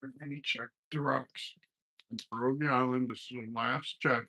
Let me check the rocks. Pierogi Island, this is the last check.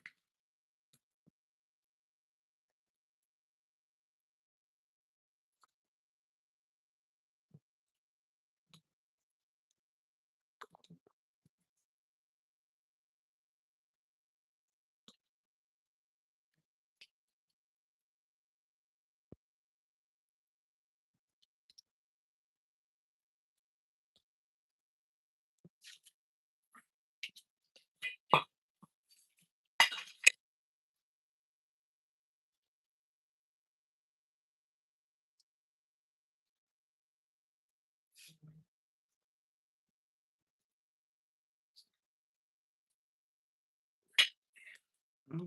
A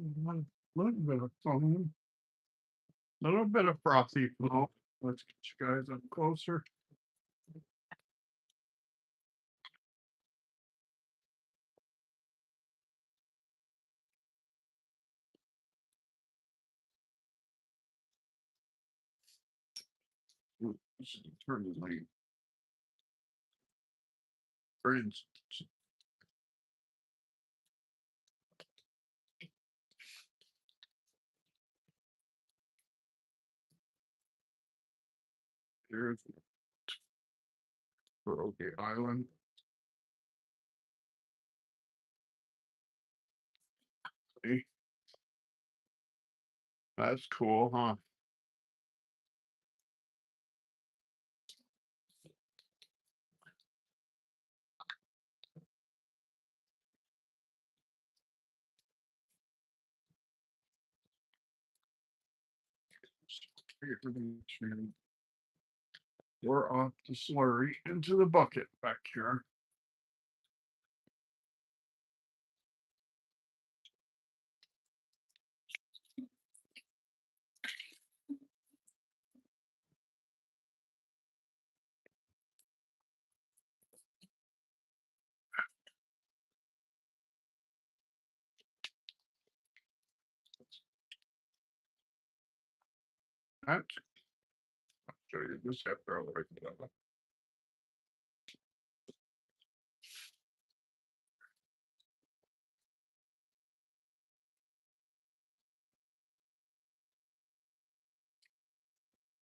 little bit of foam, a little bit of frothy foam. Let's get you guys up closer. This is eternally. For instance, here's Pierogi Island. See? That's cool, huh? We're off the slurry into the bucket back here. That's I'll show you this after I write it up.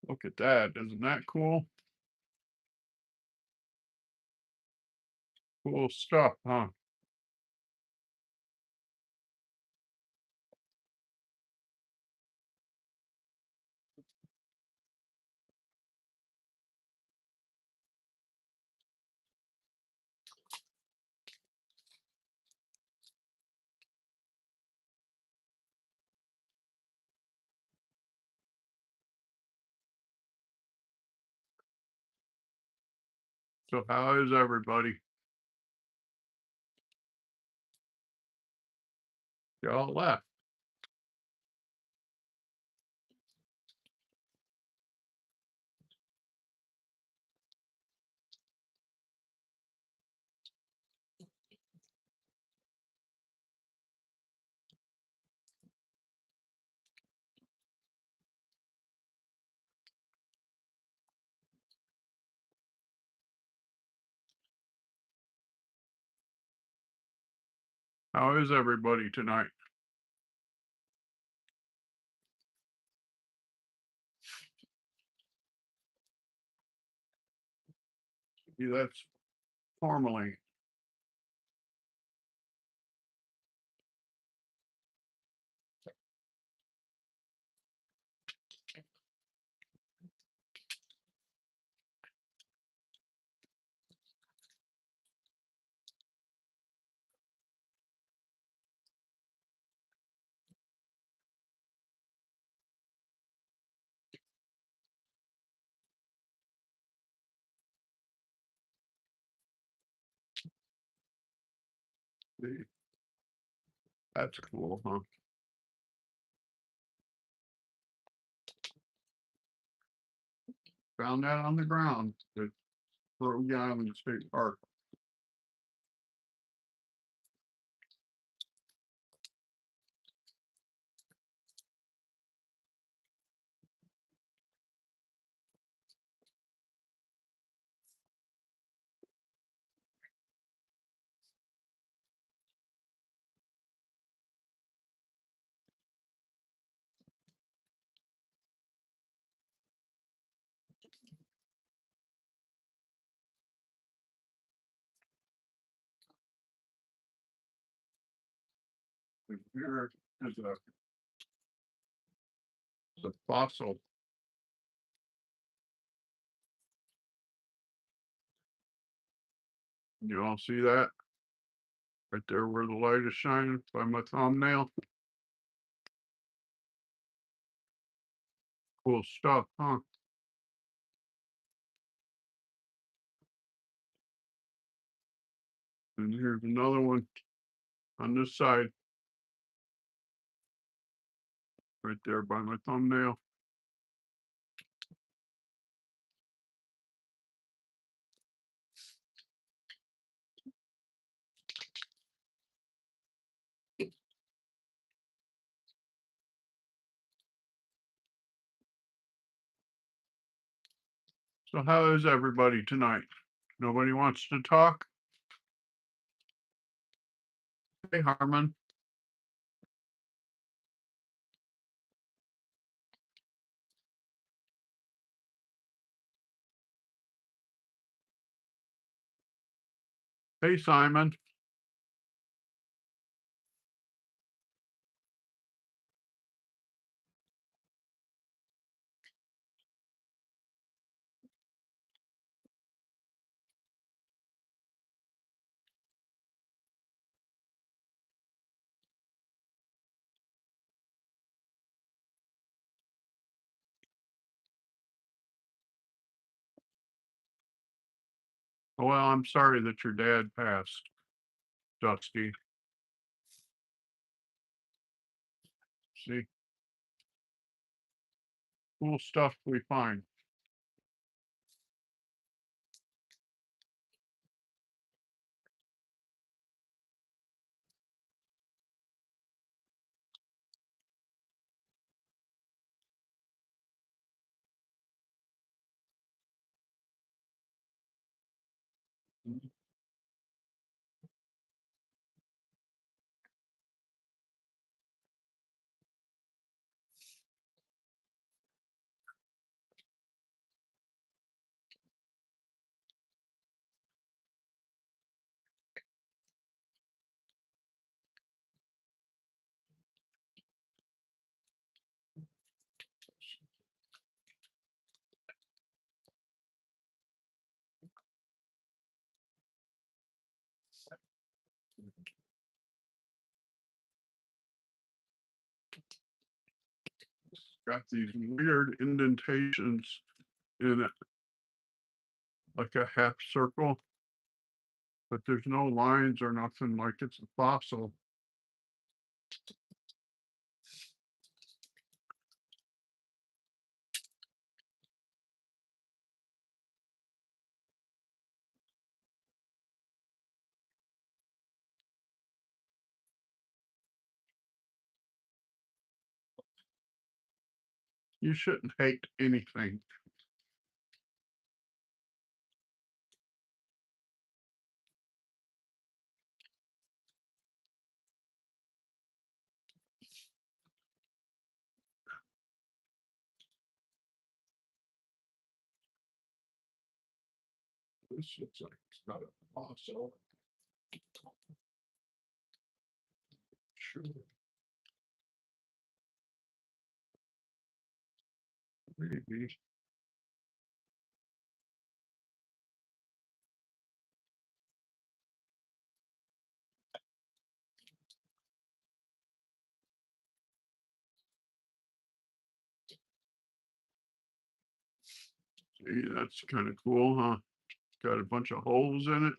Look at that. Isn't that cool? Cool stuff, huh? So how is everybody? Y'all left. How is everybody tonight? See, that's formally. That's cool, huh? Found that on the ground. The Pierogi Island State Park. And here is the fossil. You all see that? Right there where the light is shining by my thumbnail. Cool stuff, huh? And here's another one on this side. Right there by my thumbnail. So how is everybody tonight? Nobody wants to talk? Hey, Harmon. Hey, Simon. Well, I'm sorry that your dad passed, Dusty. See, cool stuff we find. Got these weird indentations in it, like a half circle, but there's no lines or nothing, like it's a fossil. You shouldn't hate anything. This looks like it's not a fossil. Sure. Maybe. See, that's kind of cool, huh? Got a bunch of holes in it.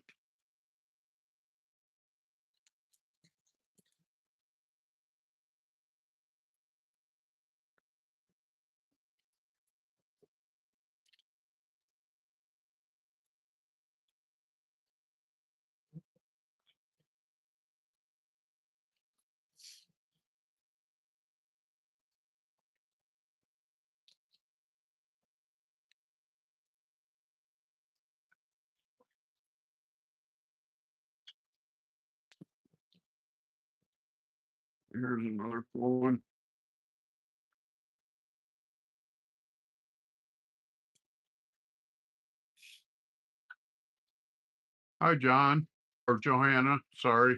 Here's another cool one. Hi, John, or Johanna, sorry.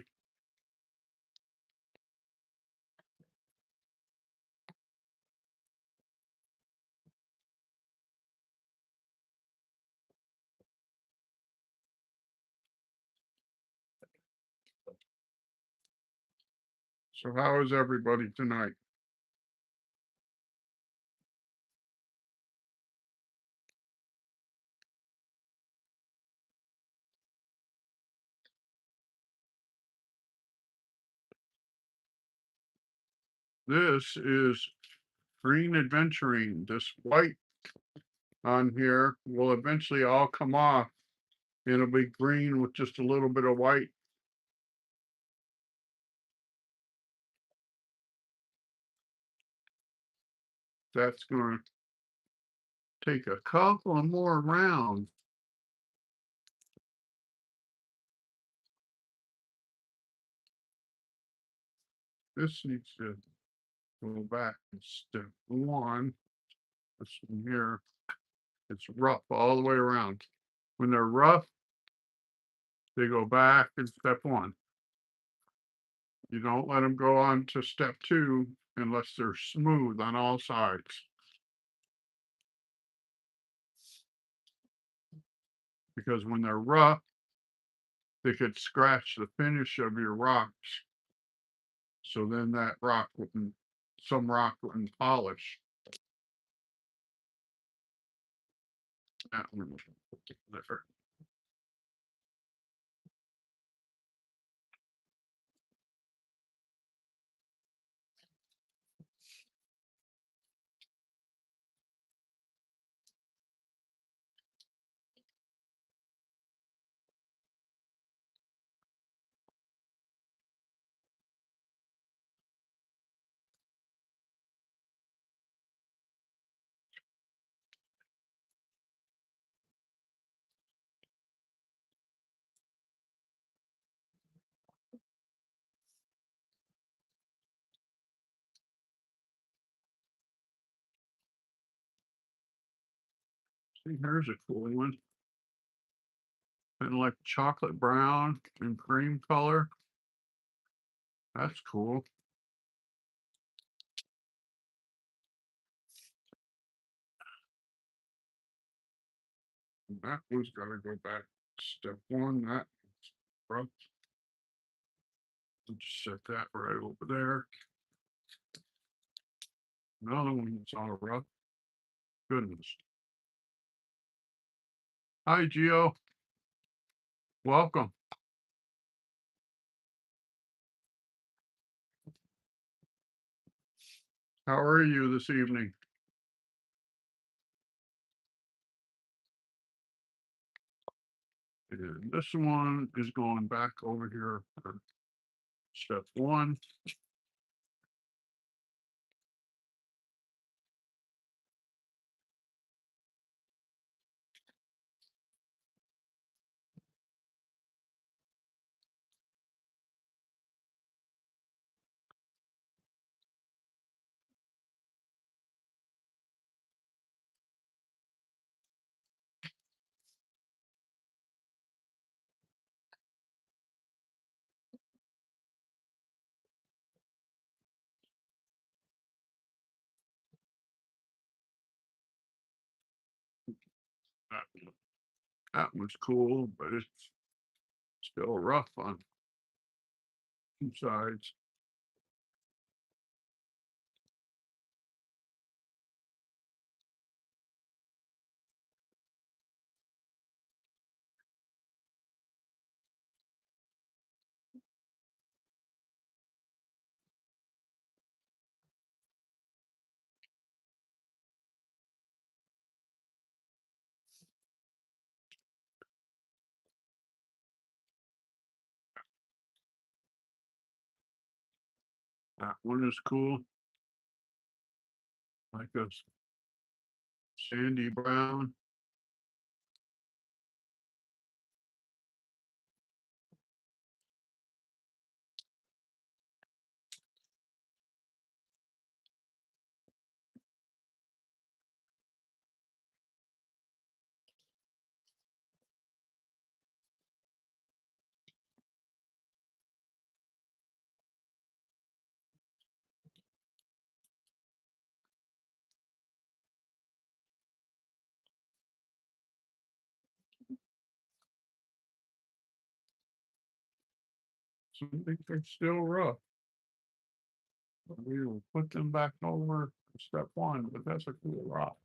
So how is everybody tonight? This is green adventuring. This white on here will eventually all come off. It'll be green with just a little bit of white. That's going to take a couple of more rounds. This needs to go back to step one. This one here, it's rough all the way around. When they're rough, they go back in step one. You don't let them go on to step two unless they're smooth on all sides. Because when they're rough, they could scratch the finish of your rocks. So then that rock wouldn't, some rock wouldn't polish. That one there. See, here's a cool one. And like chocolate brown and cream color. That's cool. That one's gotta go back. Step one, that rough. Just set that right over there. Another one that's all rough. Goodness. Hi, Gio. Welcome. How are you this evening? And this one is going back over here for step one. That, that one's cool, but it's still rough on two sides. That one is cool. Like a sandy brown. So I think they're still rough. We will put them back over step one, but that's a cool rock.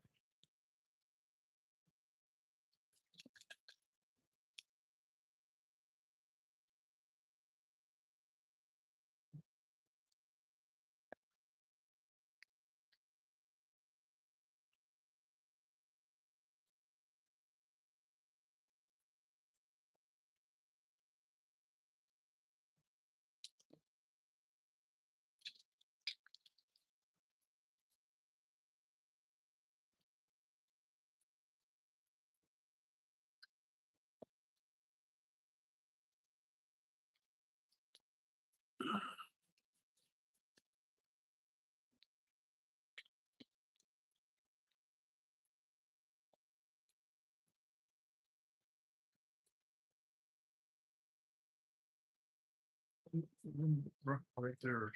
Right there.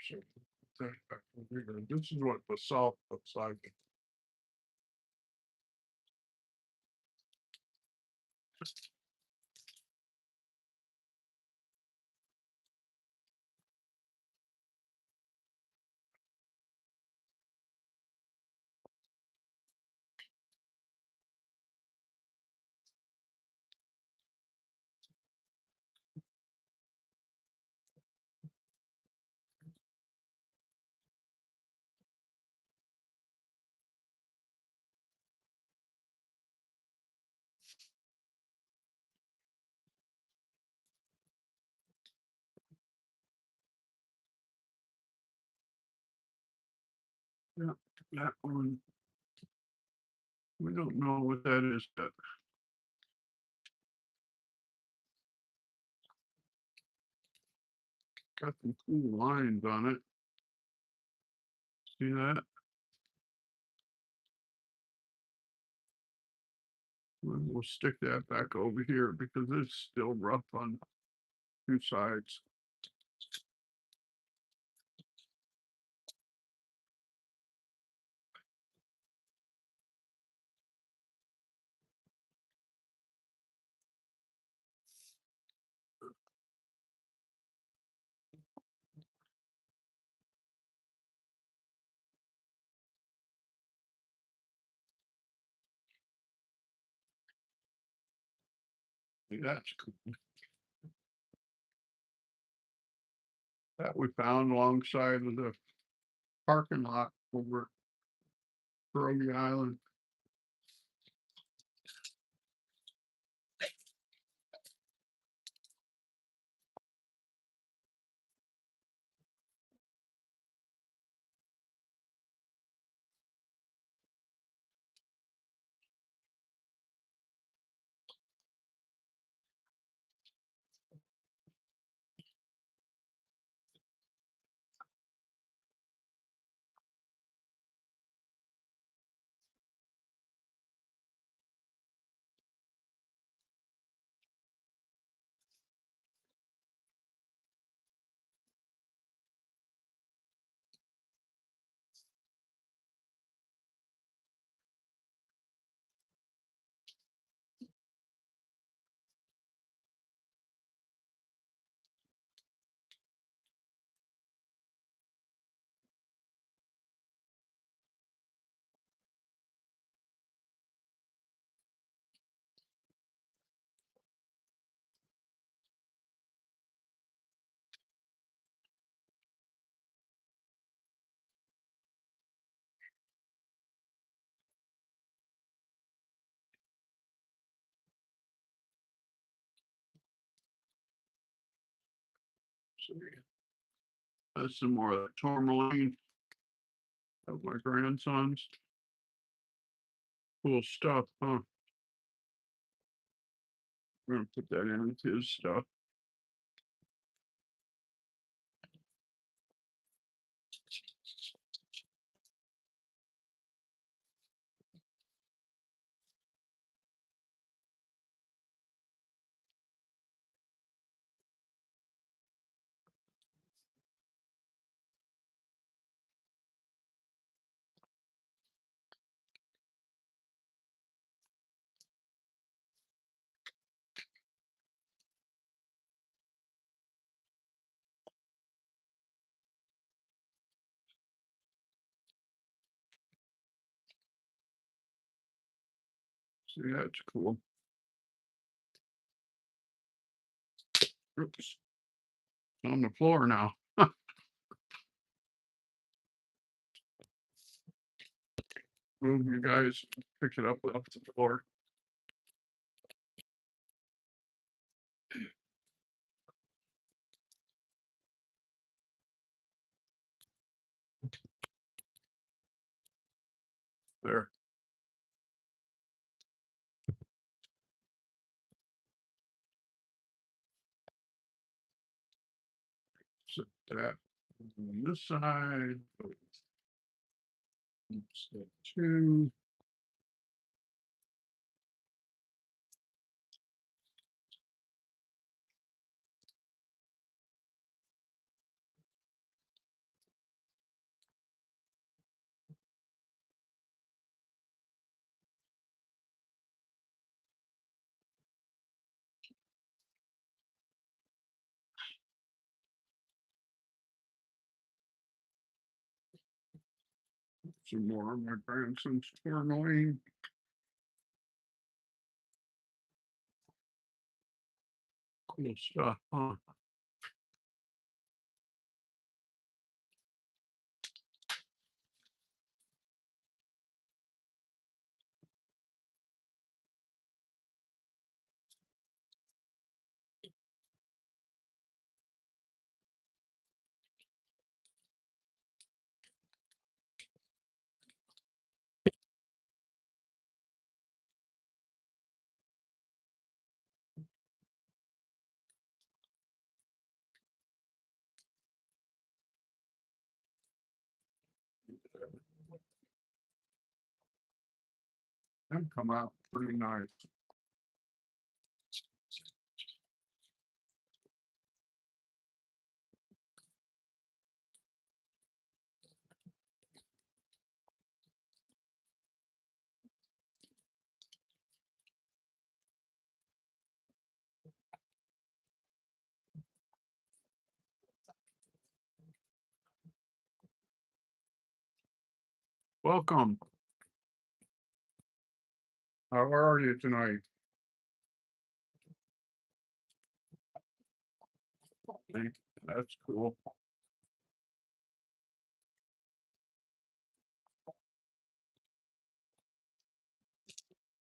So this is what the salt looks like. Yeah, that one. We don't know what that is yet. Got some cool lines on it. See that? We'll stick that back over here because it's still rough on two sides. That's cool. That we found alongside of the parking lot over at Pierogi Island. So that's some more of that tourmaline of my grandsons. Cool stuff, huh? We're gonna put that in with his stuff. See, that's cool. Oops. On the floor now. Move you guys, pick it up off the floor. There. Set that on this side. Step two. Some more of my grandson's tourmaline. Cool stuff, huh? Them come out pretty nice. Welcome. How are you tonight? That's cool.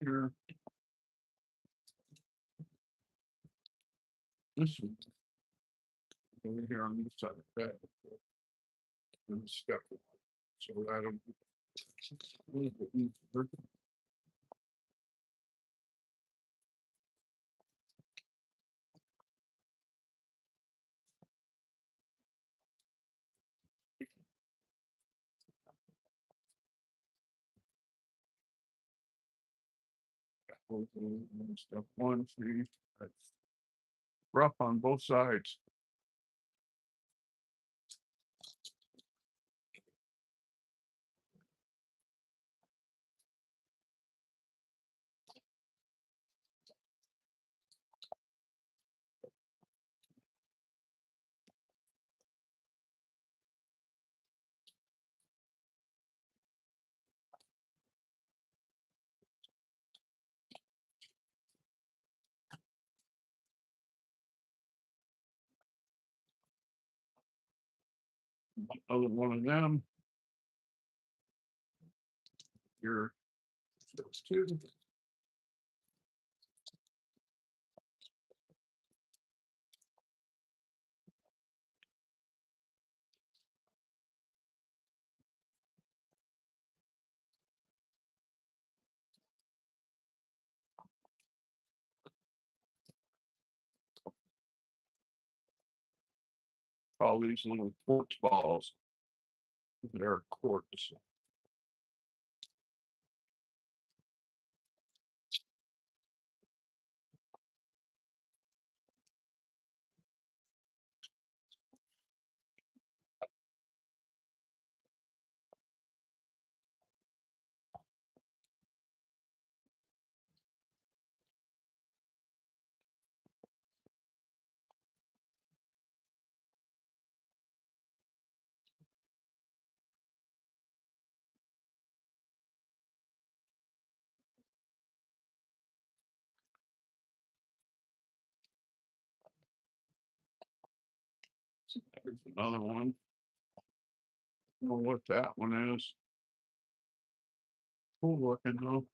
Here. This one. Over here on this side of the bed. And step. So that'll. Step one, see, that's rough on both sides. Other one of them. Here. Those two. All these little quartz balls. They're quartz. There's another one. I don't know what that one is. Cool looking though.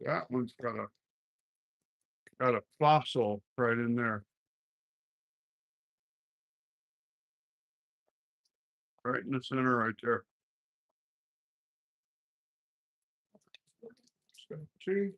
That one's got a fossil right in there. Right in the center right there. See?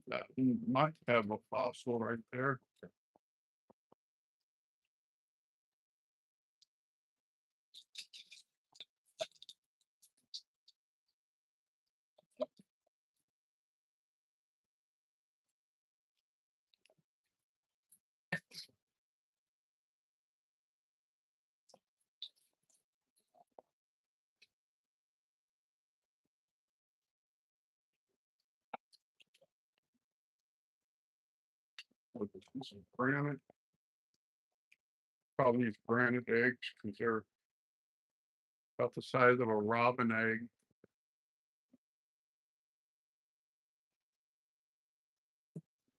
That one might have a fossil right there. With a piece of granite. Probably these granite eggs because they're about the size of a robin egg.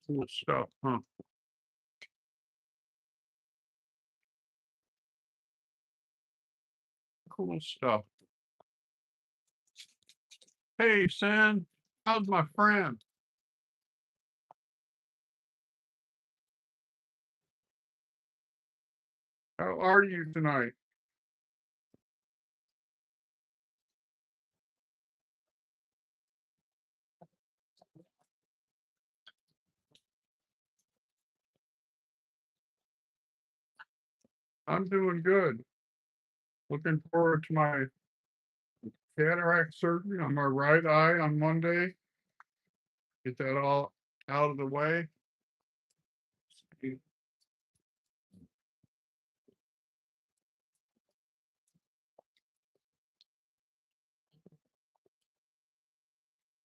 Cool stuff, huh? Cool stuff. Hey, San, how's my friend? How are you tonight? I'm doing good. Looking forward to my cataract surgery on my right eye on Monday. Get that all out of the way.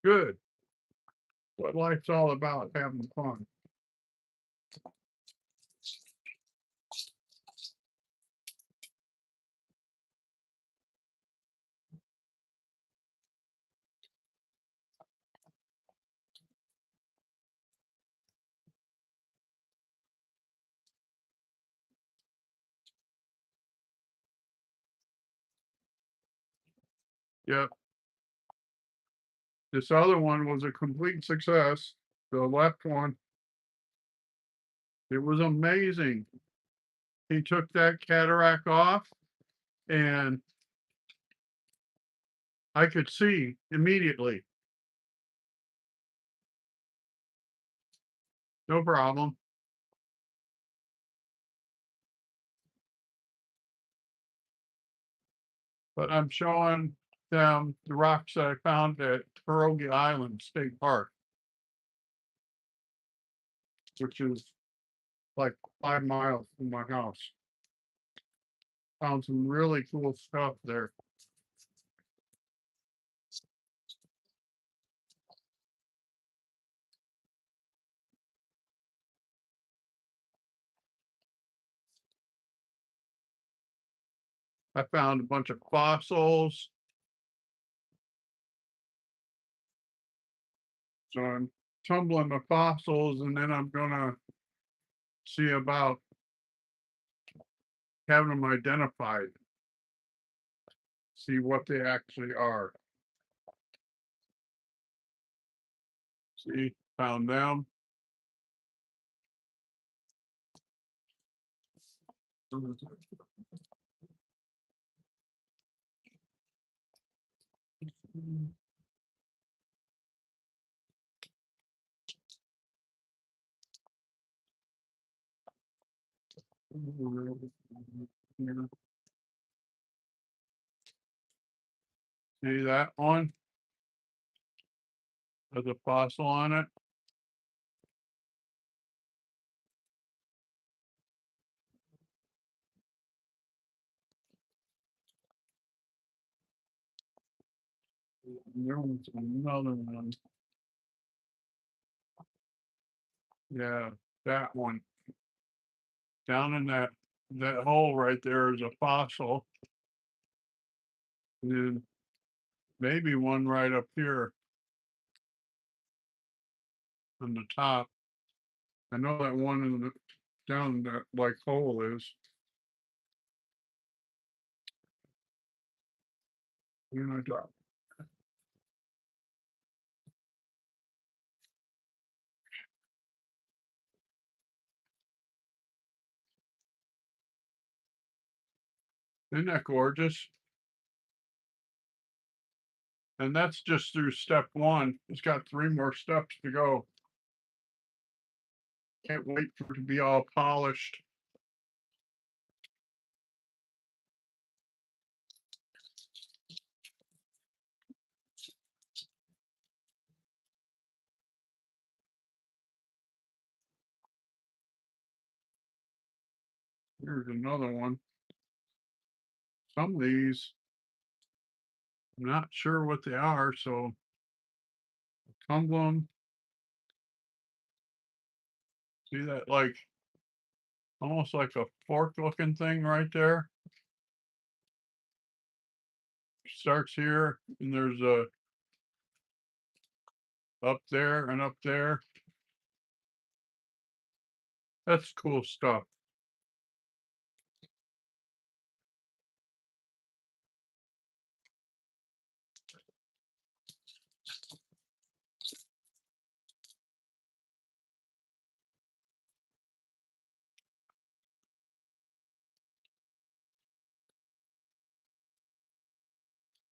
Good. What life's all about, having fun. Yep. This other one was a complete success. The left one, it was amazing. He took that cataract off and I could see immediately. No problem. But I'm showing them the rocks that I found at Pierogi Island State Park, which is like 5 miles from my house. Found some really cool stuff there. I found a bunch of fossils. So I'm tumbling the fossils and then I'm gonna see about having them identified. See what they actually are. See, found them. See that one? Has a fossil on it. There was another one. Yeah, that one. Down in that hole right there is a fossil. And then maybe one right up here on the top. I know that one in the down that like hole is. You know, isn't that gorgeous? And that's just through step one. It's got 3 more steps to go. Can't wait for it to be all polished. Here's another one. Some of these, I'm not sure what they are, so tumble them. See that like almost like a fork looking thing right there? Starts here and there's a up there and up there. That's cool stuff.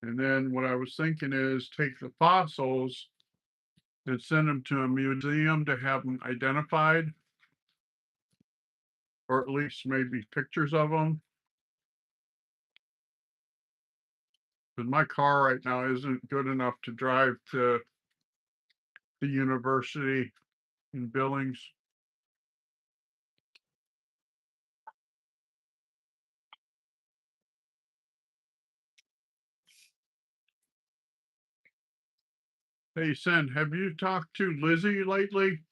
And then what I was thinking is take the fossils and send them to a museum to have them identified, or at least maybe pictures of them. Because my car right now isn't good enough to drive to the university in Billings. Hey, Sen, have you talked to Lizzie lately?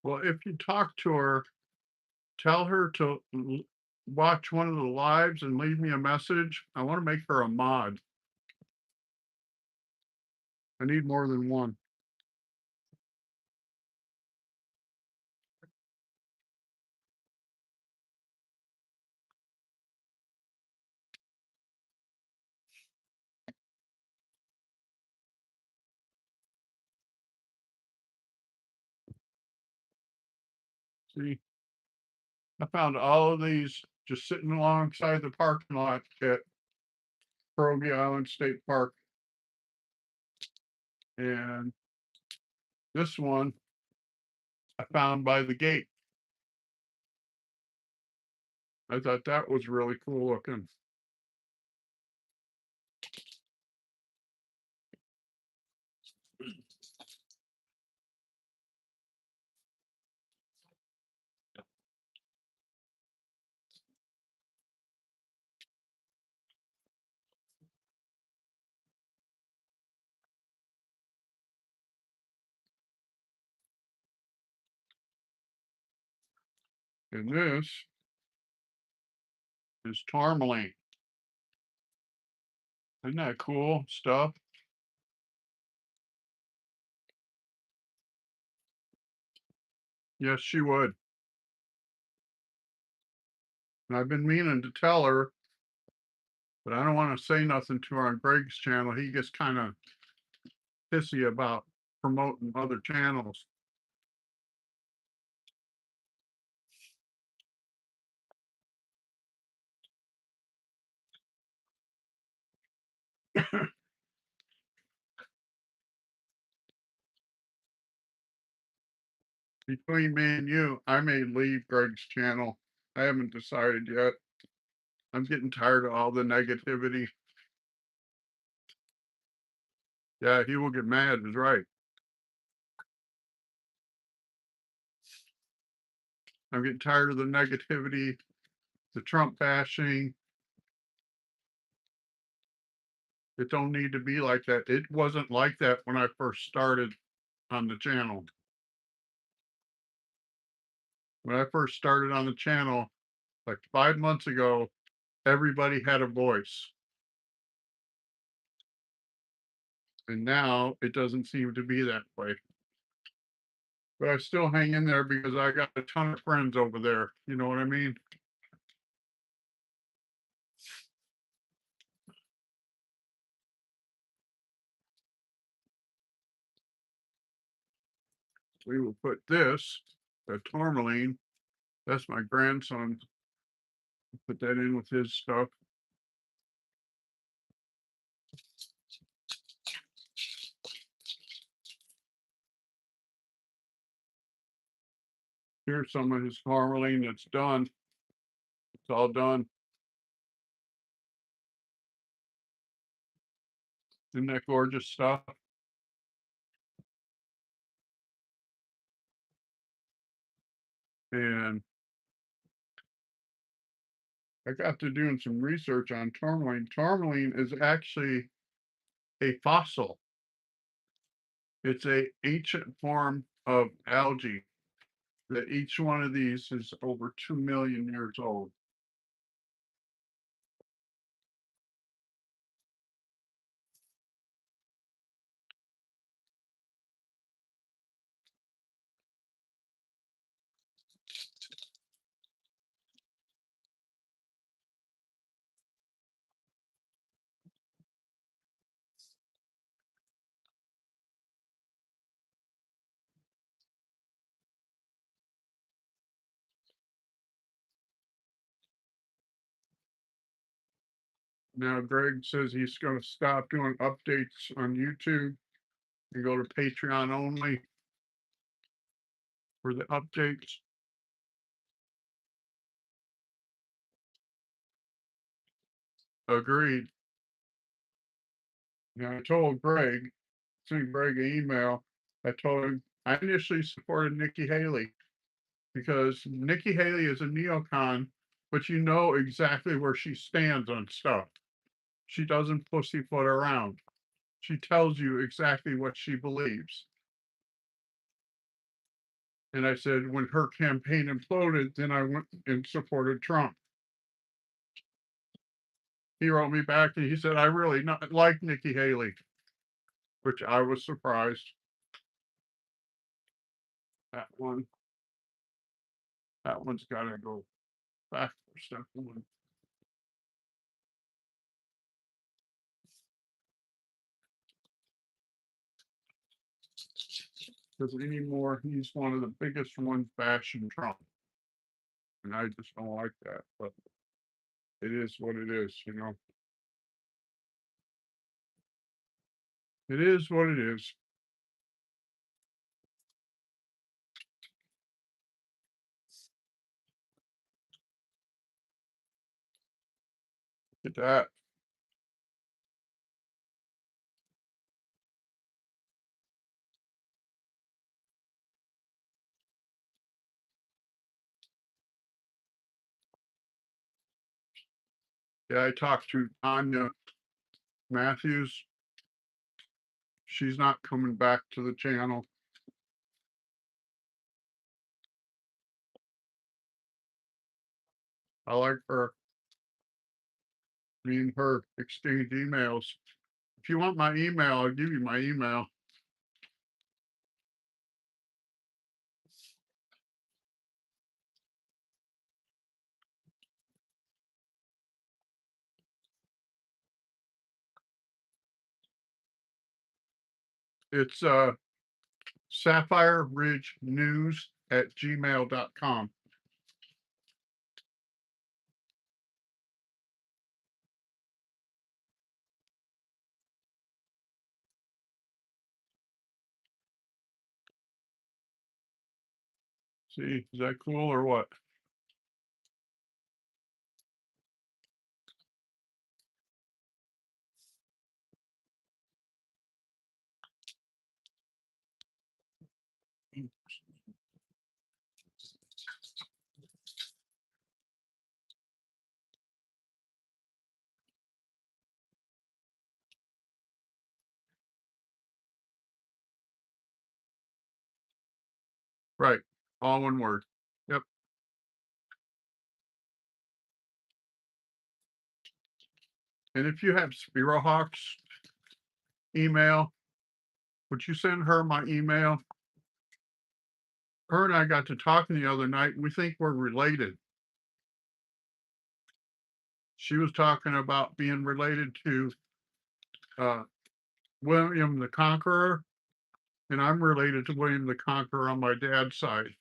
Well, if you talk to her, tell her to watch one of the lives and leave me a message. I want to make her a mod. I need more than one. See, I found all of these just sitting alongside the parking lot at Pierogi Island State Park. And this one I found by the gate. I thought that was really cool looking. And this is tourmaline. Isn't that cool stuff? Yes, she would. And I've been meaning to tell her, but I don't want to say nothing to her on Greg's channel. He gets kind of pissy about promoting other channels. Between me and you, I may leave Greg's channel. I haven't decided yet. I'm getting tired of all the negativity. Yeah, he will get mad, is right. I'm getting tired of the negativity, the Trump bashing. It don't need to be like that. It wasn't like that when I first started on the channel. When I first started on the channel, like 5 months ago, everybody had a voice. And now it doesn't seem to be that way. But I still hang in there because I got a ton of friends over there. You know what I mean? We will put this, the tourmaline, that's my grandson. Put that in with his stuff. Here's some of his tourmaline that's done. It's all done. Isn't that gorgeous stuff? And I got to doing some research on tourmaline. Tourmaline is actually a fossil. It's a ancient form of algae that each one of these is over 2 million years old. Now, Greg says he's going to stop doing updates on YouTube and go to Patreon only for the updates. Agreed. Now, I told Greg, sent Greg an email. I told him I initially supported Nikki Haley because Nikki Haley is a neocon, but you know exactly where she stands on stuff. She doesn't pussyfoot around. She tells you exactly what she believes. And I said, when her campaign imploded, then I went and supported Trump. He wrote me back and he said, I really not like Nikki Haley, which I was surprised. That one, that one's got to go back for step one. Because anymore, he's one of the biggest ones bashing Trump. And I just don't like that. But it is what it is, you know. It is what it is. Look at that. Yeah, I talked to Anya Matthews. She's not coming back to the channel. I like her. Me and her exchange emails. If you want my email, I'll give you my email. It's sapphire ridge news@gmail.com. See, is that cool or what? Right. All one word. Yep. And if you have Hawk's email, would you send her my email? Her and I got to talking the other night. We think we're related. She was talking about being related to uh, William the Conqueror, and I'm related to William the Conqueror on my dad's side.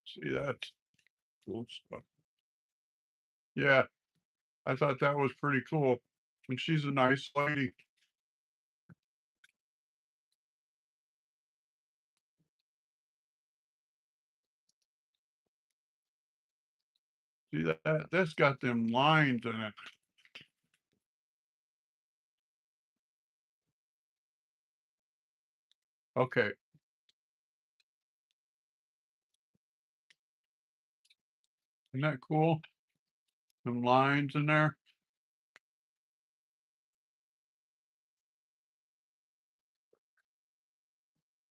See that? Cool stuff. Yeah, I thought that was pretty cool. And she's a nice lady. See that? That's got them lines in it. Okay. Isn't that cool? Some lines in there.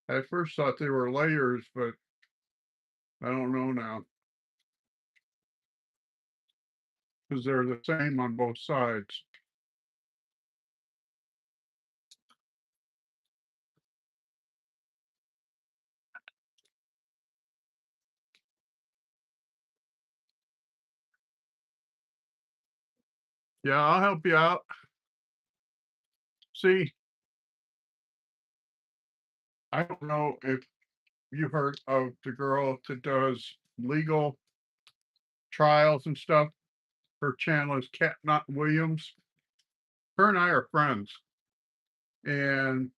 I at first thought they were layers, but I don't know now because they're the same on both sides. Yeah, I'll help you out. See, I don't know if you heard of the girl that does legal trials and stuff. Her channel is Cat Not Williams. Her and I are friends, and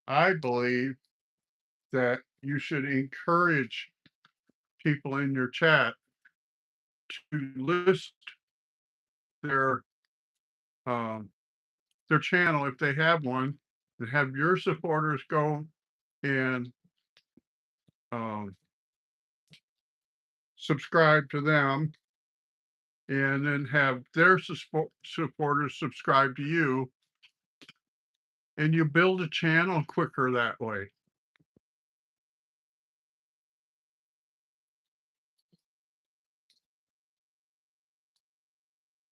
I believe that you should encourage people in your chat to list their um, their channel if they have one, and have your supporters go and um, subscribe to them, and then have their supporters subscribe to you, and you build a channel quicker that way.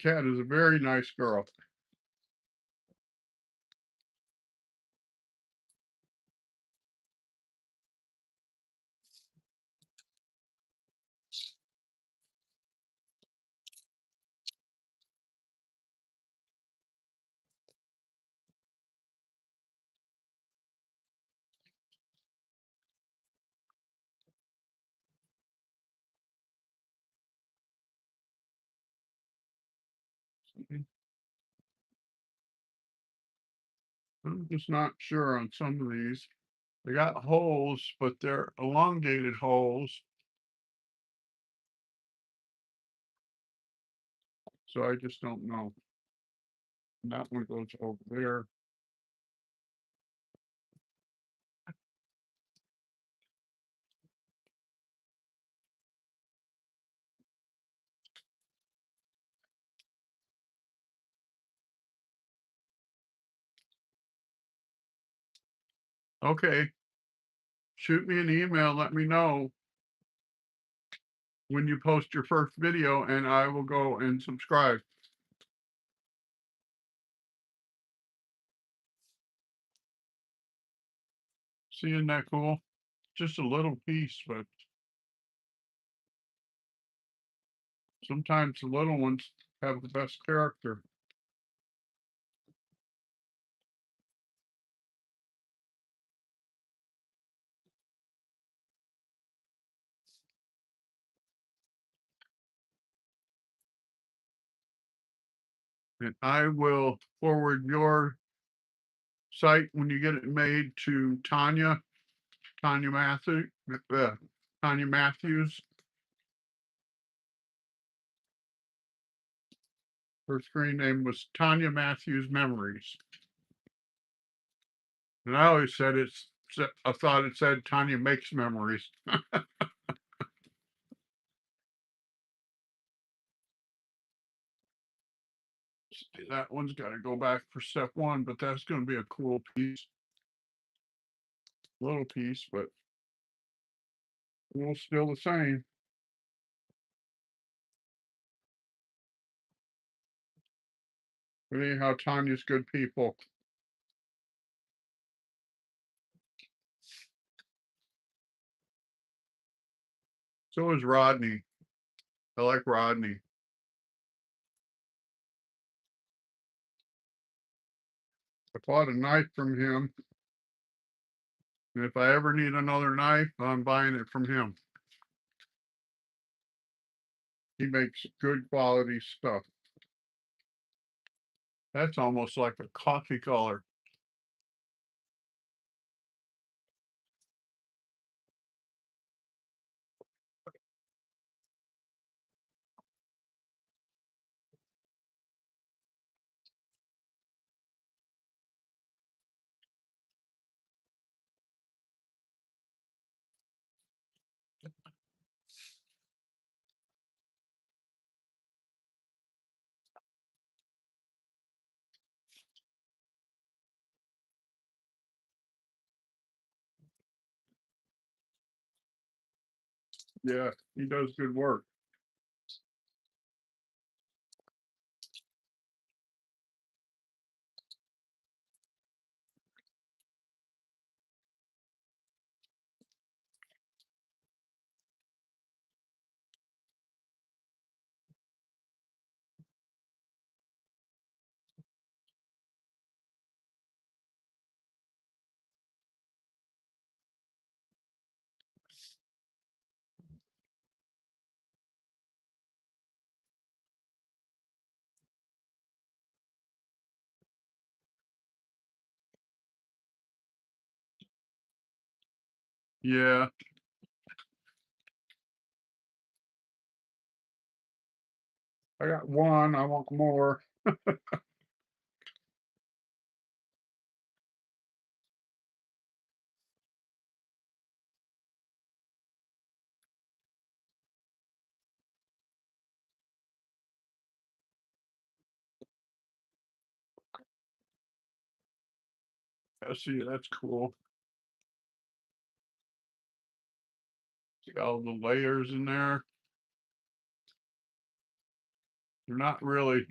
Kat is a very nice girl. I'm just not sure on some of these. They got holes, but they're elongated holes. So I just don't know. And that one goes over there. Okay. Shoot me an email. Let me know when you post your first video, and I will go and subscribe. See, isn't that cool? just a little piece, but sometimes the little ones have the best character. And I will forward your site when you get it made to Tanya Matthew, Tanya Matthews. Her screen name was Tanya Matthews Memories. And I always said I thought it said Tanya Makes Memories. That one's got to go back for step one, but that's going to be a cool piece. Little piece, but still the same. But anyhow, Tanya's good people. So is Rodney. I like Rodney. I bought a knife from him. And if I ever need another knife, I'm buying it from him. He makes good quality stuff. That's almost like a coffee color. Yeah, he does good work. Yeah, I got one. I want more. I see, that's cool. See all the layers in there. They're not really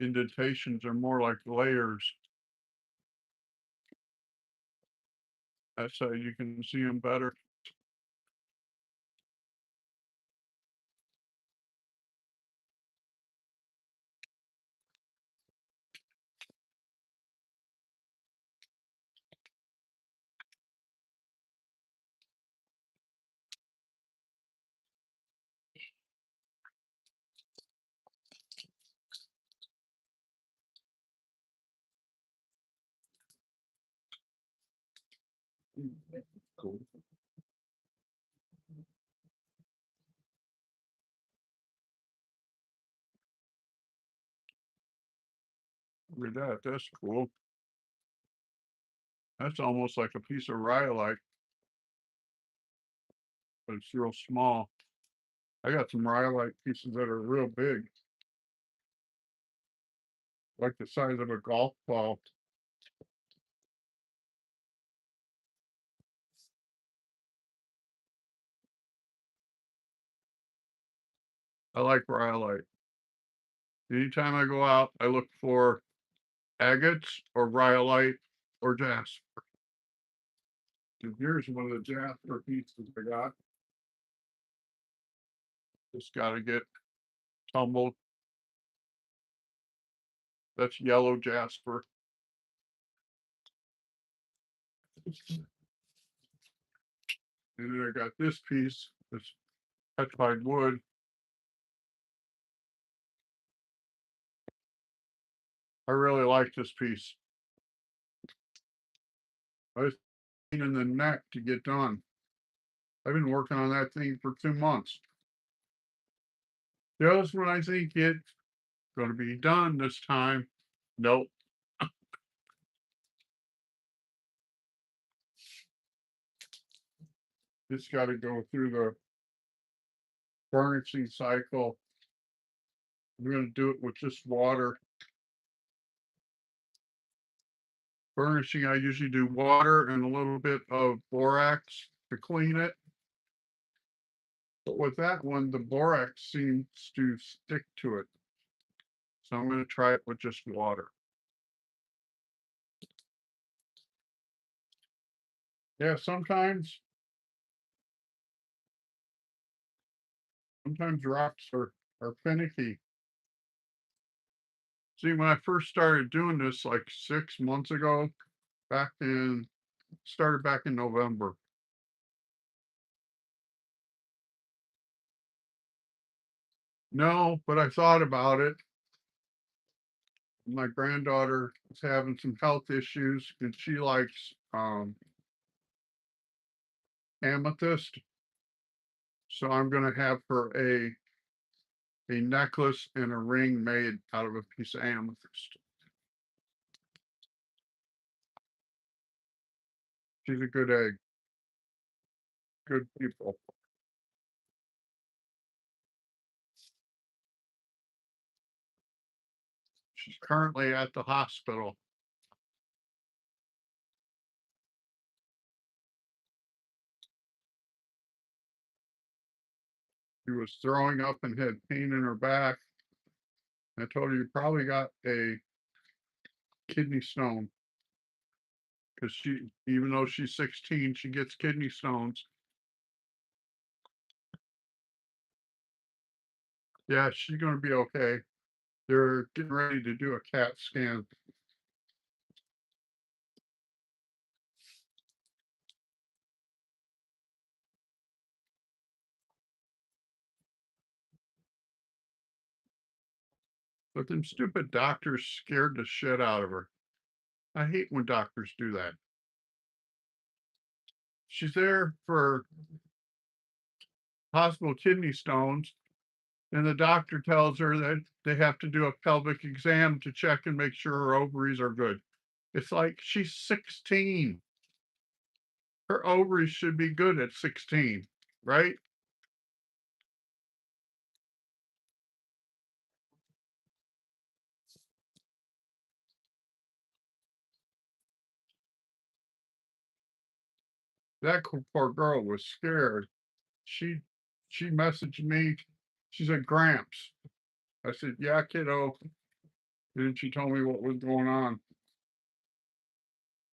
indentations, they're more like layers. That's how you can see them better. Cool. Look at that. That's cool. That's almost like a piece of rhyolite, but it's real small. I got some rhyolite pieces that are real big, like the size of a golf ball. I like rhyolite. Anytime I go out, I look for agates or rhyolite or jasper. And here's one of the jasper pieces I got. Just gotta get tumbled. That's yellow jasper. And then I got this piece, this petrified wood. I really like this piece. I was in the neck to get done. I've been working on that thing for 2 months. Just when I think it's gonna be done this time, nope. It's gotta go through the burnishing cycle. I'm gonna do it with just water. Burnishing, I usually do water and a little bit of borax to clean it. But with that one, the borax seems to stick to it. So I'm gonna try it with just water. Yeah, sometimes rocks are finicky. See, when I first started doing this like 6 months ago, started back in November. No, but I thought about it. My granddaughter is having some health issues and she likes amethyst. So I'm gonna have her a necklace and a ring made out of a piece of amethyst. She's a good egg. Good people. She's currently at the hospital. She was throwing up and had pain in her back. I told her you probably got a kidney stone because even though she's 16, she gets kidney stones. Yeah, she's going to be okay. They're getting ready to do a CAT scan. But them stupid doctors scared the shit out of her. I hate when doctors do that. She's there for possible kidney stones, and the doctor tells her that they have to do a pelvic exam to check and make sure her ovaries are good. It's like she's 16. Her ovaries should be good at 16, right? That poor girl was scared. She she messaged me. She said, "Gramps." I said, "Yeah, kiddo." And then she told me what was going on.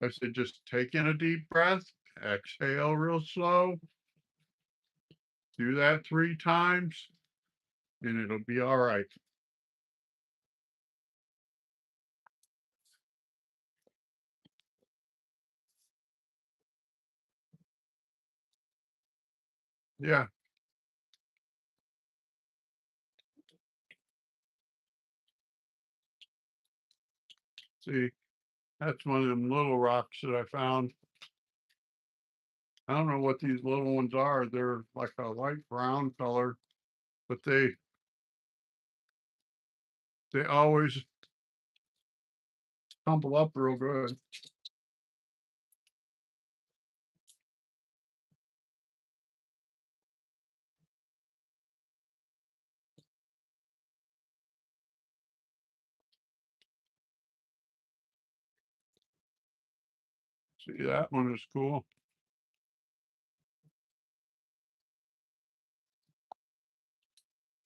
I said, "Just take in a deep breath, exhale real slow, do that 3 times, and it'll be all right." Yeah, see, that's one of them little rocks that I found. I don't know what these little ones are. They're like a light brown color, but they always tumble up real good. See, that one is cool.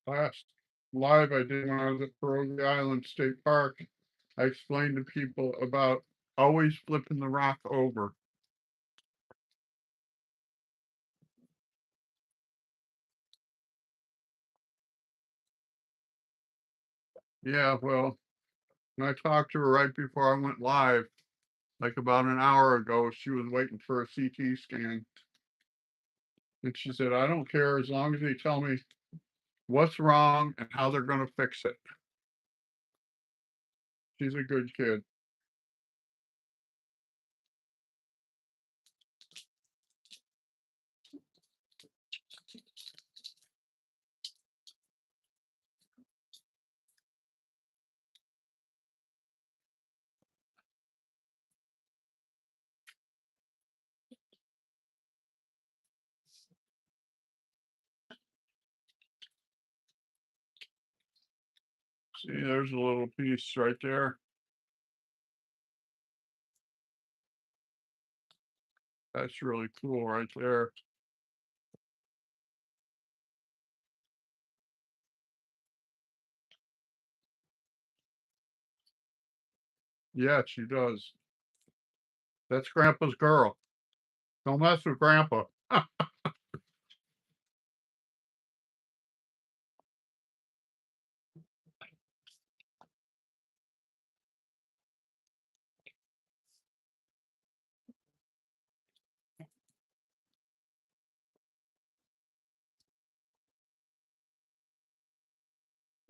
Last live I did when I was at Pierogi Island State Park, I explained to people about always flipping the rock over. Yeah, well, when I talked to her right before I went live, like about an hour ago, she was waiting for a CT scan. And she said, I don't care as long as they tell me what's wrong and how they're gonna fix it. She's a good kid. See, there's a little piece right there. That's really cool right there. Yeah, she does. That's Grandpa's girl. Don't mess with Grandpa.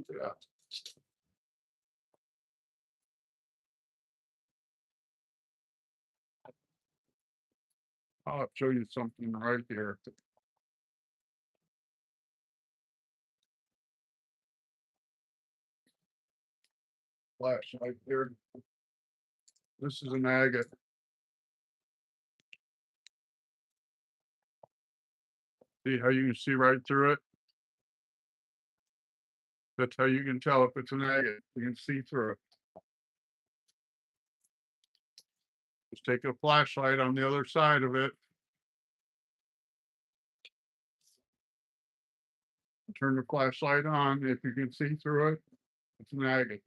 Yeah, I'll show you something right here. Flashlight here. This is an agate. See how you can see right through it? That's how you can tell if it's an agate. You can see through it. Just take a flashlight on the other side of it. Turn the flashlight on. If you can see through it, it's an agate.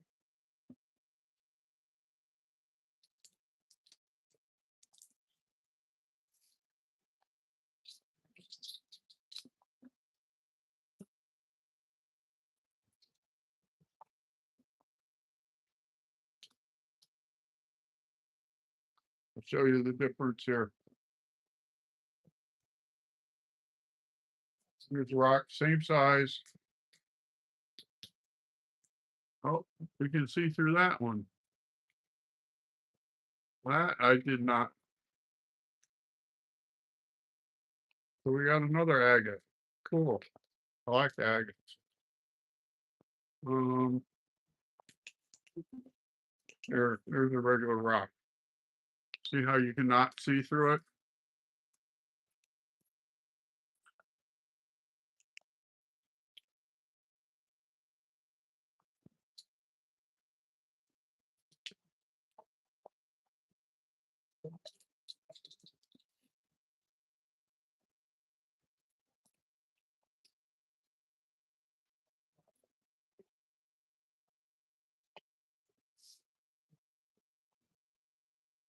I'll show you the difference here. Here's rock, same size. Oh, we can see through that one. That I did not. So we got another agate. Cool. I like the agates. Um, there's a regular rock. See how you cannot see through it?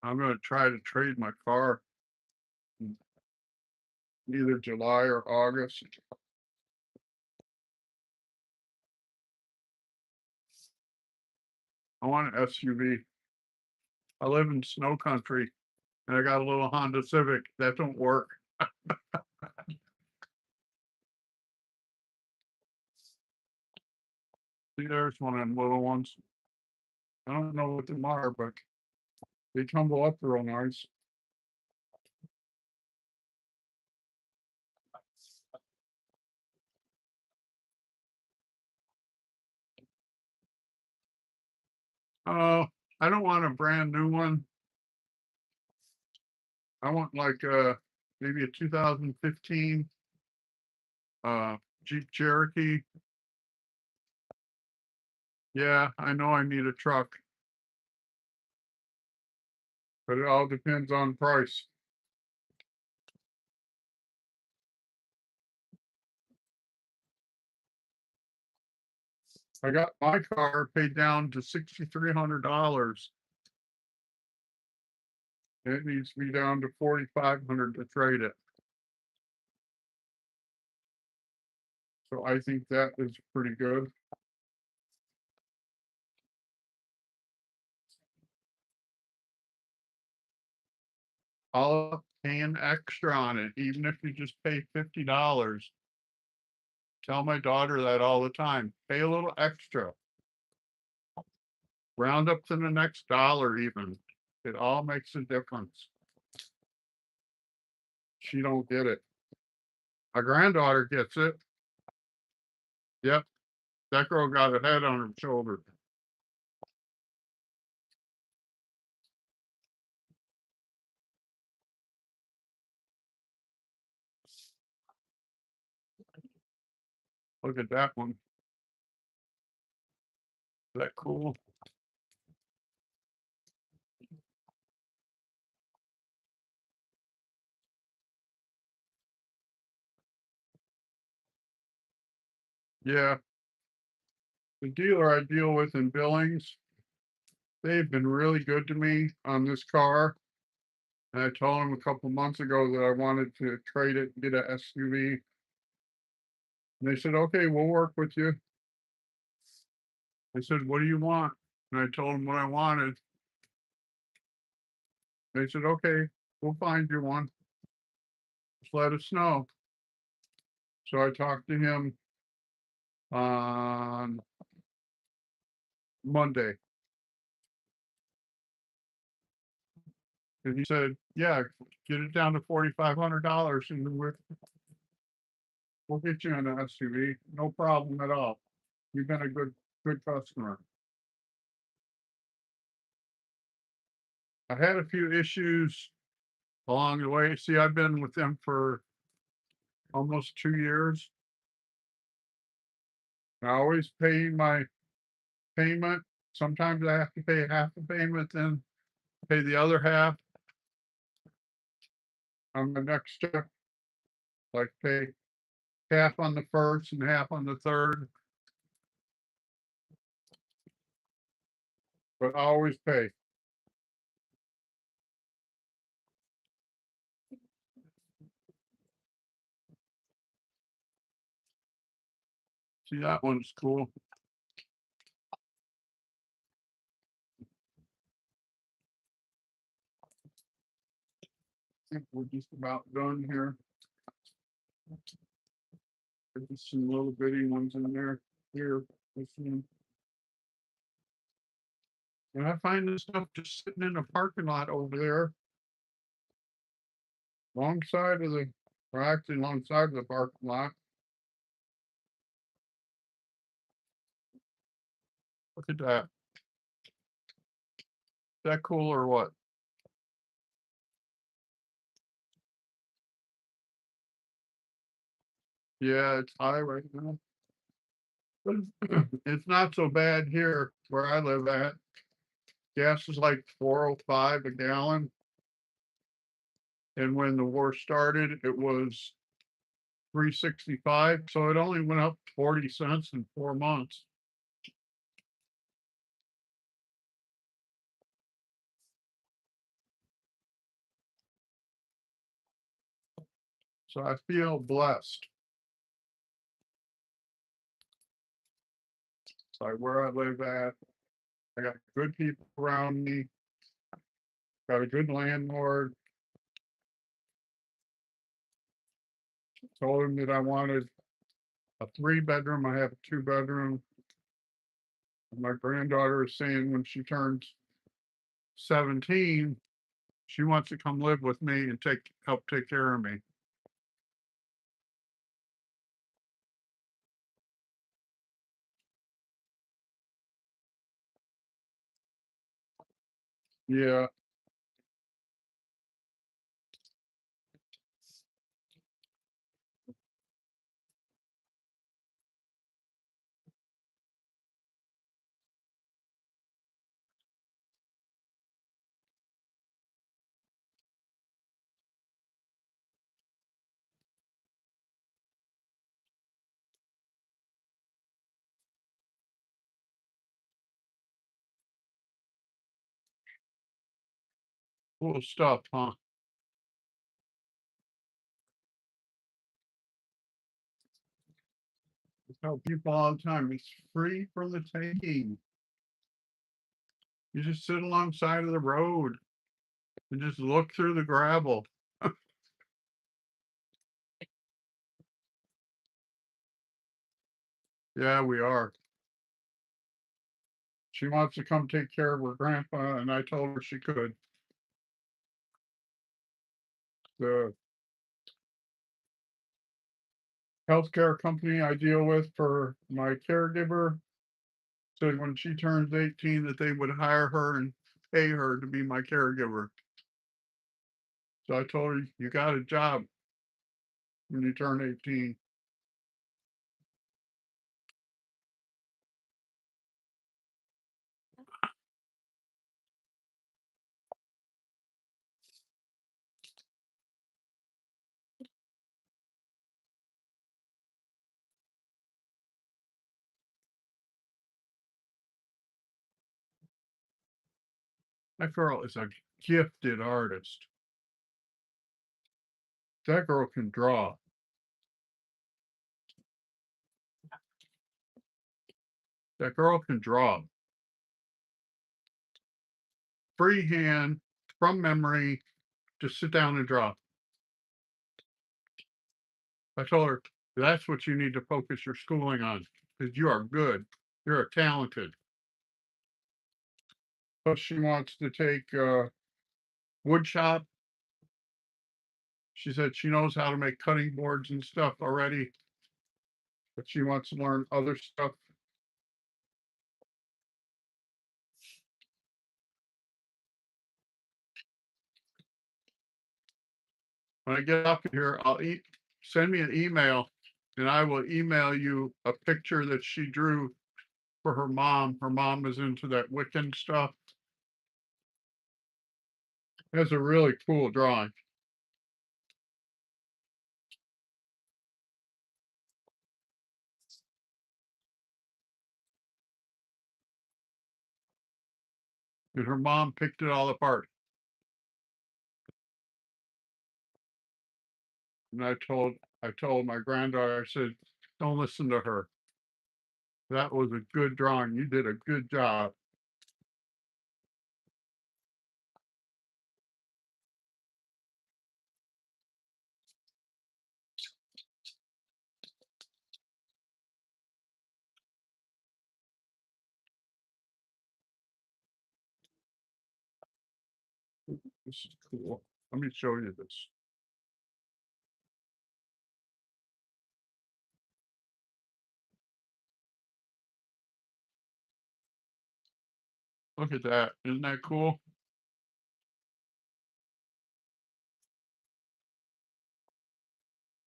I'm gonna try to trade my car in either July or August. I want an SUV. I live in snow country and I got a little Honda Civic. That don't work. See, there's one of them little ones. I don't know what they are, but they tumble up real nice. I don't want a brand new one. I want like maybe a 2015 Jeep Cherokee. Yeah, I know I need a truck, but it all depends on price. I got my car paid down to $6,300. It needs to be down to 4,500 to trade it. So I think that is pretty good. I'll paying extra on it, even if you just pay $50. Tell my daughter that all the time. Pay a little extra. Round up to the next dollar even. It all makes a difference. She don't get it. My granddaughter gets it. Yep, that girl got a head on her shoulder. Look at that one. Is that cool? Yeah, the dealer I deal with in Billings, they've been really good to me on this car. And I told them a couple months ago that I wanted to trade it and get a SUV. And they said, okay, we'll work with you. I said, what do you want? And I told them what I wanted. They said, okay, we'll find you one. Just let us know. So I talked to him on Monday. And he said, yeah, get it down to $4,500 and we'll get you an SUV. No problem at all. You've been a good customer. I had a few issues along the way. See, I've been with them for almost 2 years. I always pay my payment. Sometimes I have to pay half the payment, then pay the other half on the next check. Like pay half on the first and half on the third, but I always pay. See, that one's cool. I think we're just about done here. There's just some little bitty ones in there. Here, this one. And I find this stuff just sitting in a parking lot over there, alongside of the, or actually alongside of the parking lot. Look at that. Is that cool or what? Yeah, it's high right now. But it's not so bad here where I live at. Gas is like 4.05 a gallon. And when the war started, it was 3.65. So it only went up 40 cents in 4 months. So I feel blessed. It's like where I live at. I got good people around me, got a good landlord. Told him that I wanted a 3 bedroom. I have a 2 bedroom. My granddaughter is saying when she turns 17, she wants to come live with me and help take care of me. Yeah, cool stuff, huh? I tell people all the time, it's free for the taking. You just sit alongside of the road. and just look through the gravel. Yeah, we are. She wants to come take care of her grandpa, and I told her she could. The healthcare company I deal with for my caregiver said when she turns 18 that they would hire her and pay her to be my caregiver. So I told her, you got a job when you turn 18. That girl is a gifted artist. That girl can draw. That girl can draw. Freehand, from memory, just sit down and draw. I told her, that's what you need to focus your schooling on, because you are good. You're talented. But she wants to take wood shop. She said she knows how to make cutting boards and stuff already, but she wants to learn other stuff. When I get up here, send me an email and I will email you a picture that she drew for her mom. Her mom is into that Wiccan stuff. That's a really cool drawing. And her mom picked it all apart. And I told my granddaughter, I said, don't listen to her. That was a good drawing. You did a good job. This is cool. Let me show you this. Look at that. Isn't that cool?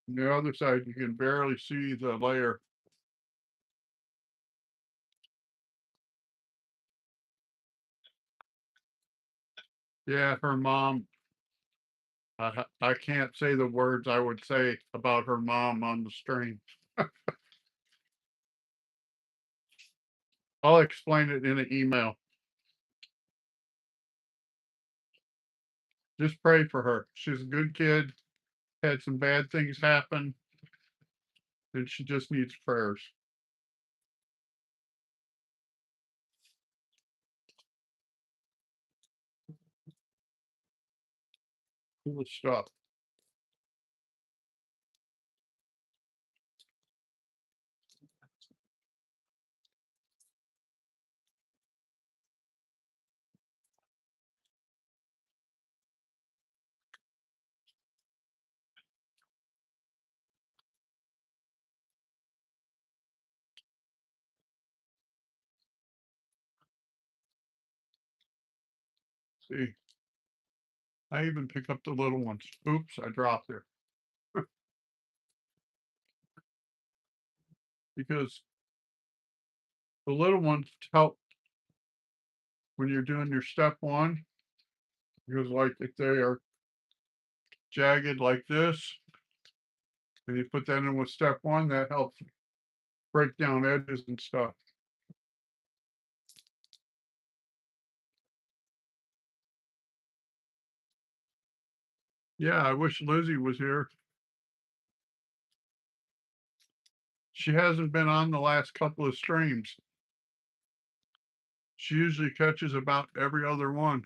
On the other side, you can barely see the layer. Yeah, her mom. I can't say the words I would say about her mom on the stream. I'll explain it in an email. Just pray for her. She's a good kid. Had some bad things happen, and she just needs prayers. Cool stuff. See, I even pick up the little ones. Oops, I dropped it. Because the little ones help when you're doing your step one. Because like if they are jagged like this, and you put that in with step one, that helps break down edges and stuff. Yeah, I wish Lizzie was here. She hasn't been on the last couple of streams. She usually catches about every other one.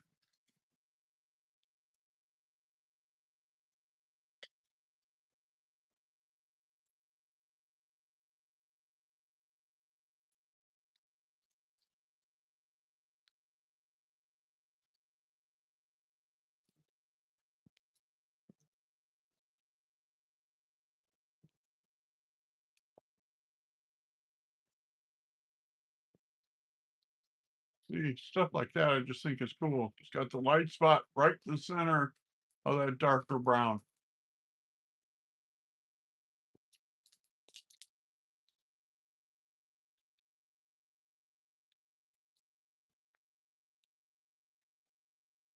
See, stuff like that, I just think is cool. It's got the light spot right in the center of that darker brown.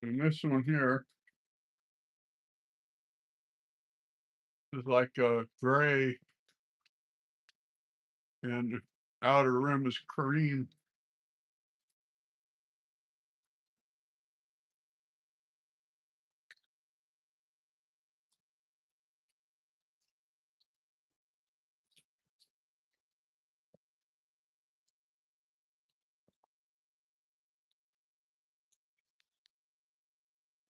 And this one here is like a gray and the outer rim is cream.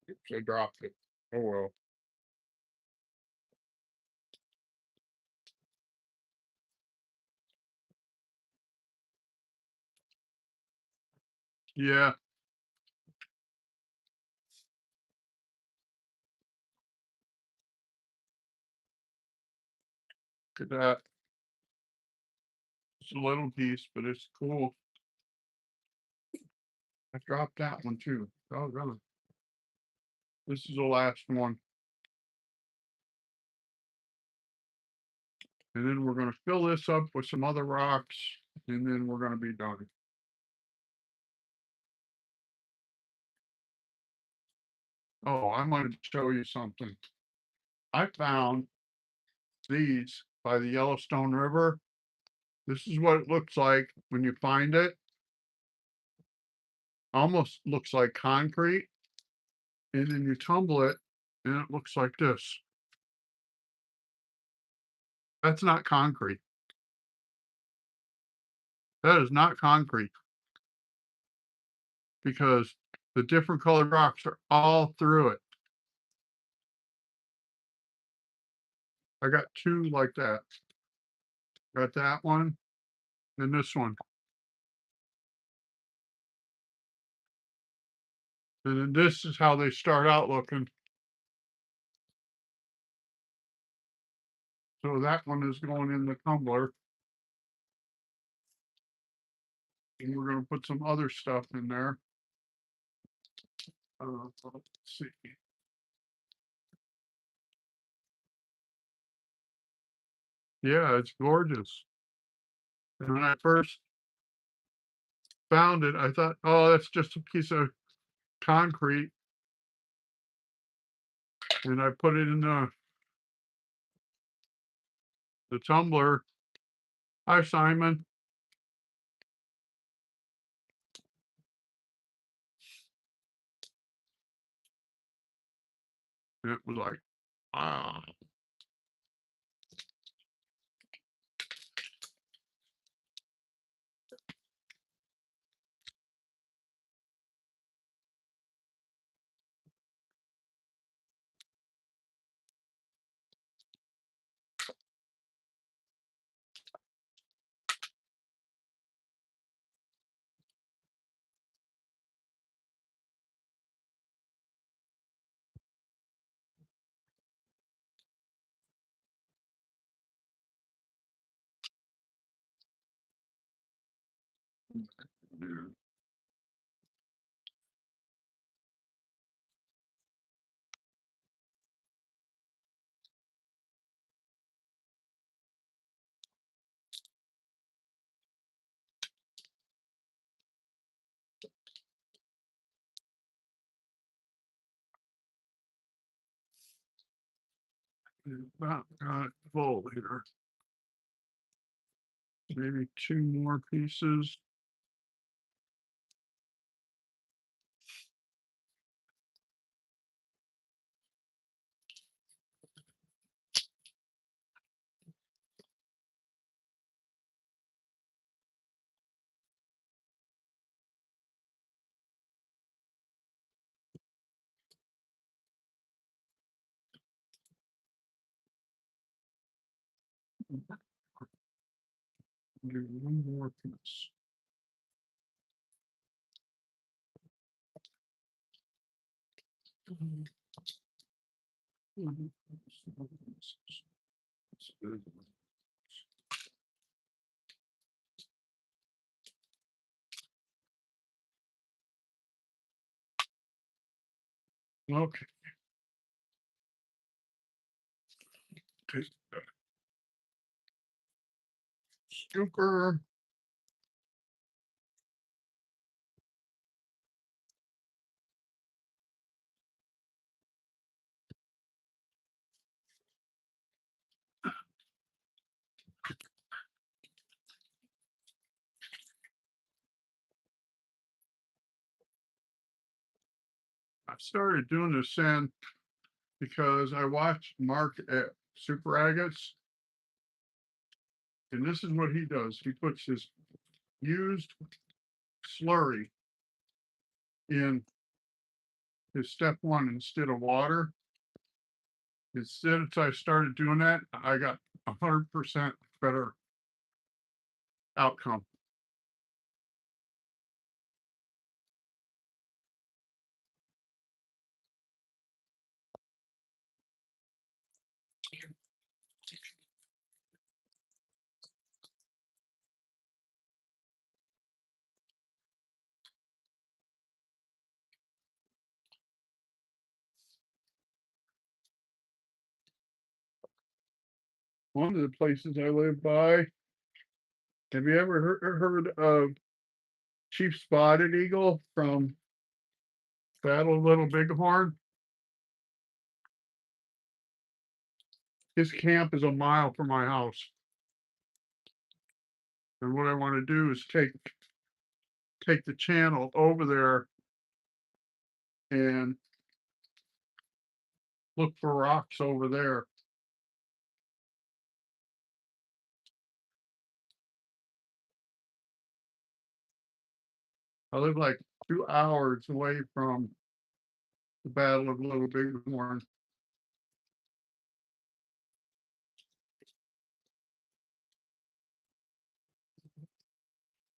Oops, I dropped it. Oh well. Yeah, look at that. It's a little piece, but it's cool. I dropped that one too. Oh god. This is the last one. And then we're gonna fill this up with some other rocks, and then we're gonna be done. Oh, I'm gonna show you something. I found these by the Yellowstone River. This is what it looks like when you find it. Almost looks like concrete. And then you tumble it and it looks like this. That's not concrete. That is not concrete because the different colored rocks are all through it. I got two like that. Got that one and this one. And then this is how they start out looking. So that one is going in the tumbler. And we're going to put some other stuff in there. Let's see. Yeah, it's gorgeous. And when I first found it, I thought, oh, that's just a piece of concrete. And I put it in the tumbler. Hi, Simon. And it was like, ah. About got it full here. Maybe two more pieces. Do one more piece. Okay. Take the scooper. I started doing this then because I watched Mark at Super Agates, and this is what he does. He puts his used slurry in his step one instead of water. Since I started doing that, I got 100% better outcome. One of the places I live by, have you ever heard of Chief Spotted Eagle from Battle of Little Bighorn? His camp is a mile from my house. And what I want to do is take the channel over there and look for rocks over there. I live like 2 hours away from the Battle of Little Bighorn.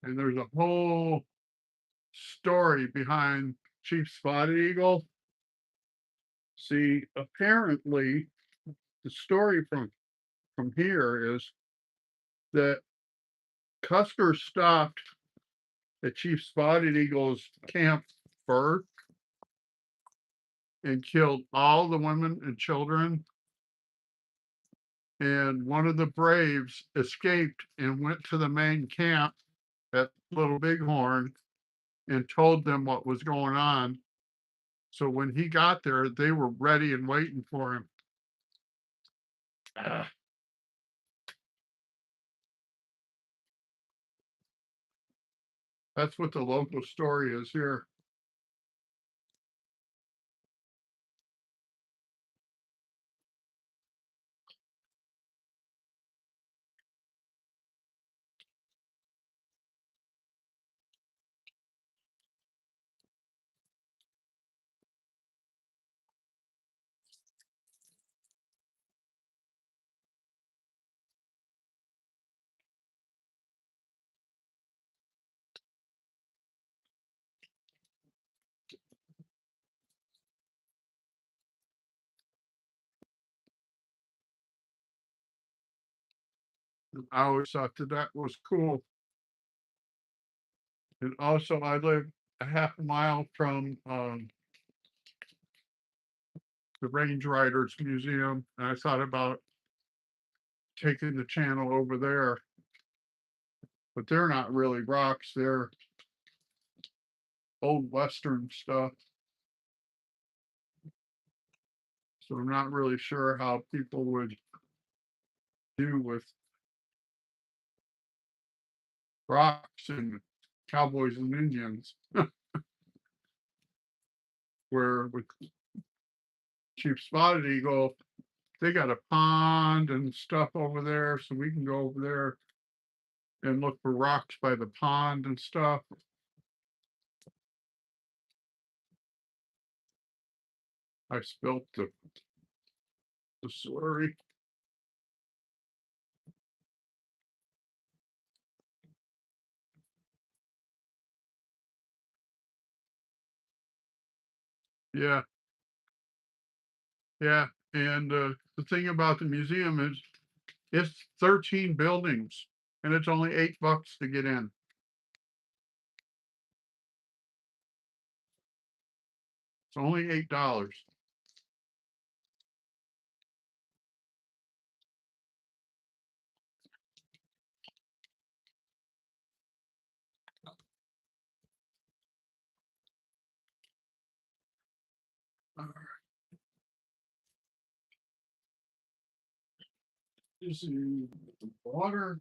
And there's a whole story behind Chief Spotted Eagle. See, apparently, the story from here is that Custer stopped at Chief Spotted Eagle's camp first and killed all the women and children. And one of the braves escaped and went to the main camp at Little Bighorn and told them what was going on. So when he got there, they were ready and waiting for him. That's what the local story is here. I always thought that was cool. And also, I live a half a mile from the Range Riders Museum, and I thought about taking the channel over there, but they're not really rocks, they're old Western stuff. So I'm not really sure how people would do with rocks and cowboys and Indians. Where with Chief Spotted Eagle, they got a pond and stuff over there, so we can go over there and look for rocks by the pond and stuff. I spilt the slurry. Yeah, yeah. And the thing about the museum is it's 13 buildings and it's only $8 to get in. It's only $8. All right. This is water.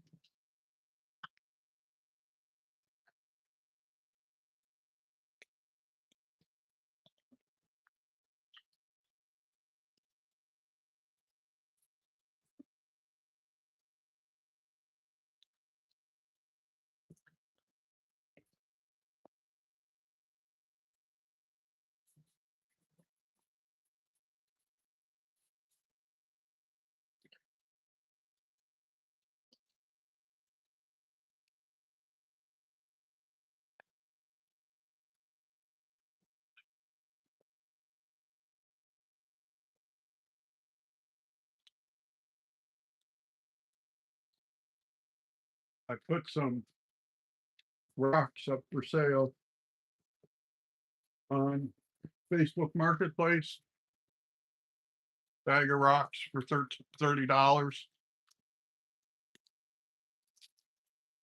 I put some rocks up for sale on Facebook Marketplace. Bag of rocks for $30.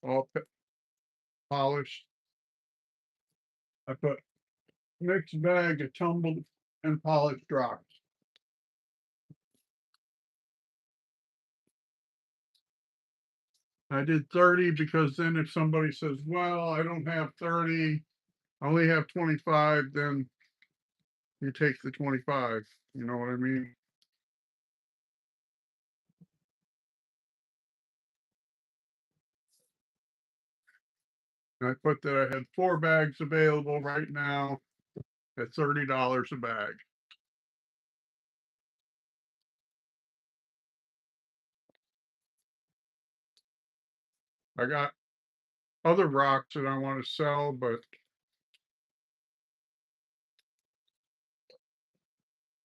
All polished. I put mixed bag of tumbled and polished rocks. I did 30 because then if somebody says, well, I don't have 30, I only have 25, then you take the 25. You know what I mean? And I put that I had 4 bags available right now at $30 a bag. I got other rocks that I want to sell, but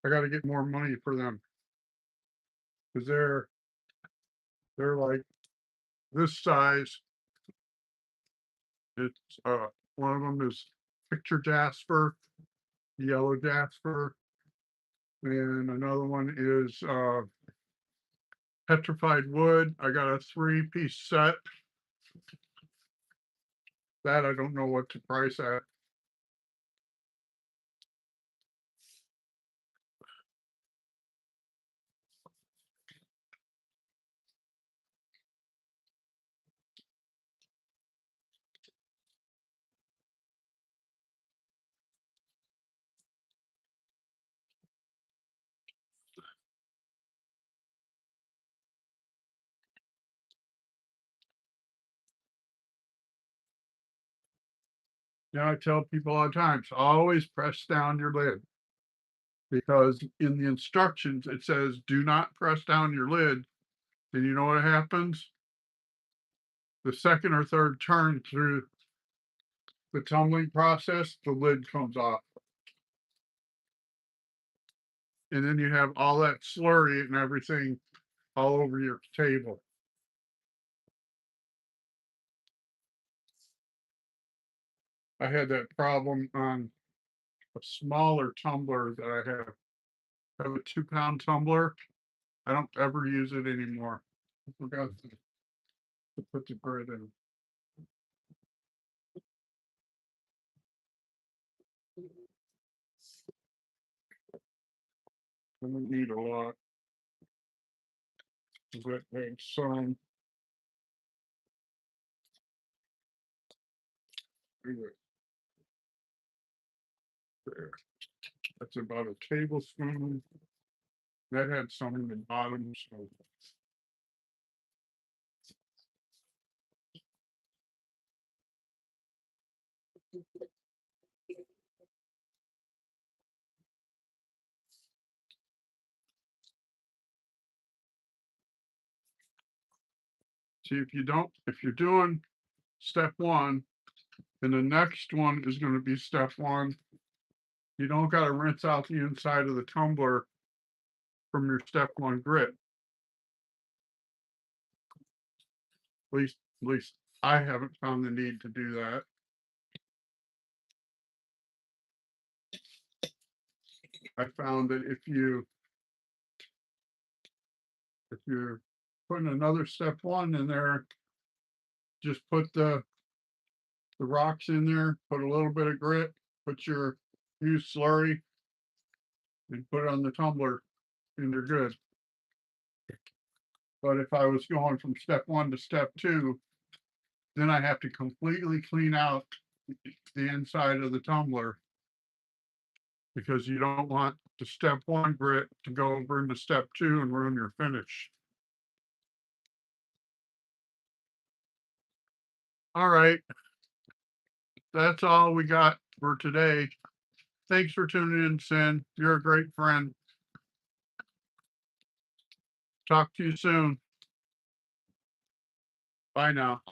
I got to get more money for them because they're like this size. It's one of them is picture jasper, yellow jasper, and another one is petrified wood. I got a 3-piece set. That I don't know what to price at. Now I tell people all the time, so always press down your lid because in the instructions it says do not press down your lid. And you know what happens? The second or third turn through the tumbling process, the lid comes off. And then you have all that slurry and everything all over your table. I had that problem on a smaller tumbler that I have. I have a 2-pound tumbler. I don't ever use it anymore. I forgot to put the grid in. I don't need a lot. But some. There. That's about a tablespoon. That had some in the bottom, so. See, if you're doing step 1, then the next one is going to be step 1. You don't got to rinse out the inside of the tumbler from your step 1 grit. At least I haven't found the need to do that. I found that if you're putting another step one in there, just put the rocks in there, put a little bit of grit, put your used slurry, and put it on the tumbler, and you're good. But if I was going from step one to step two, then I have to completely clean out the inside of the tumbler, because you don't want the step one grit to go over into step two and ruin your finish. All right, that's all we got for today. Thanks for tuning in, Sin. You're a great friend. Talk to you soon. Bye now.